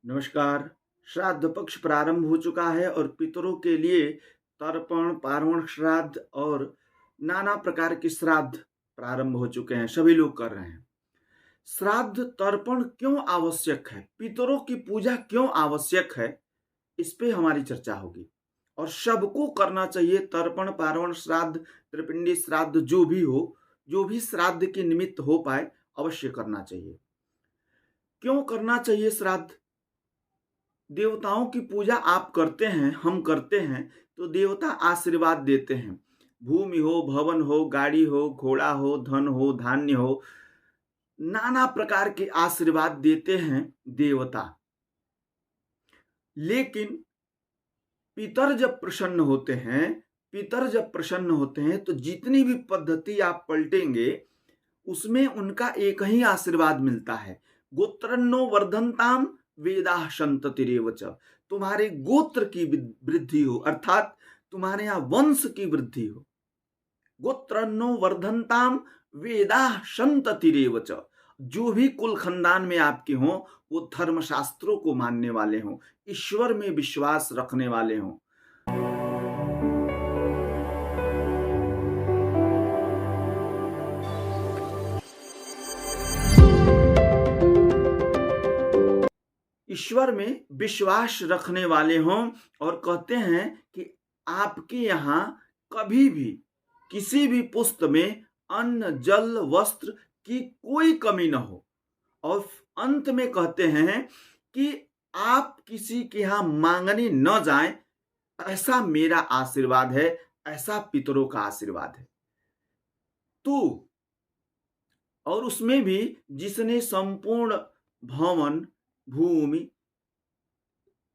नमस्कार। श्राद्ध पक्ष प्रारंभ हो चुका है और पितरों के लिए तर्पण, पार्वण श्राद्ध और नाना प्रकार के श्राद्ध प्रारंभ हो चुके हैं। सभी लोग कर रहे हैं। श्राद्ध तर्पण क्यों आवश्यक है, पितरों की पूजा क्यों आवश्यक है, इस पे हमारी चर्चा होगी। और सबको करना चाहिए। तर्पण, पार्वण श्राद्ध, त्रिपिंडी श्राद्ध जो भी हो, जो भी श्राद्ध के निमित्त हो पाए, अवश्य करना चाहिए। क्यों करना चाहिए श्राद्ध? देवताओं की पूजा आप करते हैं, हम करते हैं, तो देवता आशीर्वाद देते हैं। भूमि हो, भवन हो, गाड़ी हो, घोड़ा हो, धन हो, धान्य हो, नाना प्रकार के आशीर्वाद देते हैं देवता। लेकिन पितर जब प्रसन्न होते हैं, तो जितनी भी पद्धति आप पलटेंगे उसमें उनका एक ही आशीर्वाद मिलता है। गोत्रन्नो वर्धनताम वेदाः सन्ततिरेव च। तुम्हारे गोत्र की वृद्धि हो, अर्थात तुम्हारे यहाँ वंश की वृद्धि हो। गोत्रन्नो वर्धनताम वेदाः सन्ततिरेव च। जो भी कुल खानदान में आपके हों वो धर्मशास्त्रों को मानने वाले हों, ईश्वर में विश्वास रखने वाले हों। ईश्वर में विश्वास रखने वाले हों और कहते हैं कि आपके यहाँ कभी भी किसी भी पुस्त में अन्न, जल, वस्त्र की कोई कमी न हो। और अंत में कहते हैं कि आप किसी के यहाँ मांगने न जाएं, ऐसा मेरा आशीर्वाद है, ऐसा पितरों का आशीर्वाद है। तो और उसमें भी जिसने संपूर्ण भवन, भूमि,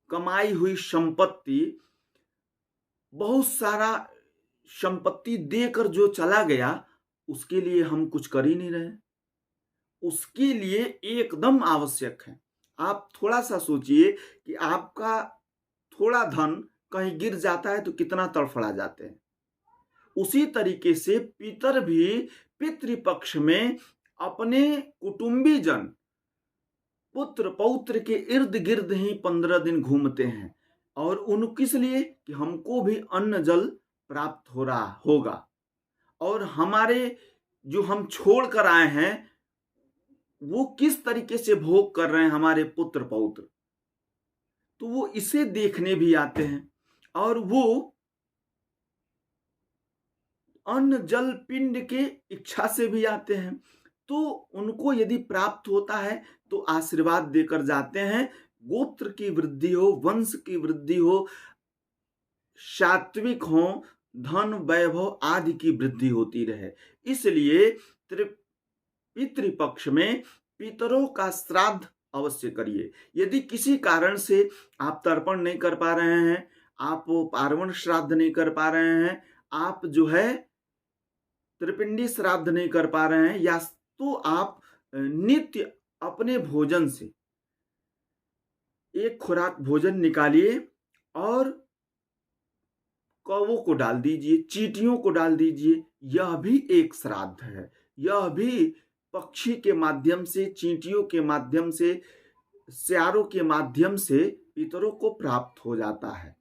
कमाई हुई संपत्ति, बहुत सारा संपत्ति देकर जो चला गया, उसके लिए हम कुछ कर ही नहीं रहे। उसके लिए एकदम आवश्यक है। आप थोड़ा सा सोचिए कि आपका थोड़ा धन कहीं गिर जाता है तो कितना तड़फड़ा जाते हैं। उसी तरीके से पितर भी पितृपक्ष में अपने कुटुंबी जन, पुत्र पौत्र के इर्द गिर्द ही 15 दिन घूमते हैं। और उन किस लिए कि हमको भी अन्न जल प्राप्त हो रहा होगा, और हमारे जो हम छोड़ कर आए हैं वो किस तरीके से भोग कर रहे हैं हमारे पुत्र पौत्र, तो वो इसे देखने भी आते हैं। और वो अन्न जल पिंड के इच्छा से भी आते हैं। तो उनको यदि प्राप्त होता है तो आशीर्वाद देकर जाते हैं। गोत्र की वृद्धि हो, वंश की वृद्धि हो, सात्विक हो, धन वैभव आदि की वृद्धि होती रहे। इसलिए पितृपक्ष में पितरों का श्राद्ध अवश्य करिए। यदि किसी कारण से आप तर्पण नहीं कर पा रहे हैं, आप पार्वण श्राद्ध नहीं कर पा रहे हैं, आप जो है त्रिपिंडी श्राद्ध नहीं कर पा रहे हैं, या तो आप नित्य अपने भोजन से एक खुराक भोजन निकालिए और कौवों को डाल दीजिए, चींटियों को डाल दीजिए। यह भी एक श्राद्ध है। यह भी पक्षी के माध्यम से, चींटियों के माध्यम से, स्यारों के माध्यम से पितरों को प्राप्त हो जाता है।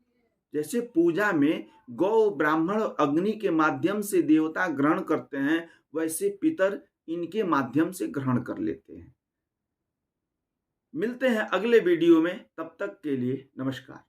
जैसे पूजा में गौ, ब्राह्मण, अग्नि के माध्यम से देवता ग्रहण करते हैं, वैसे पितर इनके माध्यम से ग्रहण कर लेते हैं। मिलते हैं अगले वीडियो में, तब तक के लिए नमस्कार।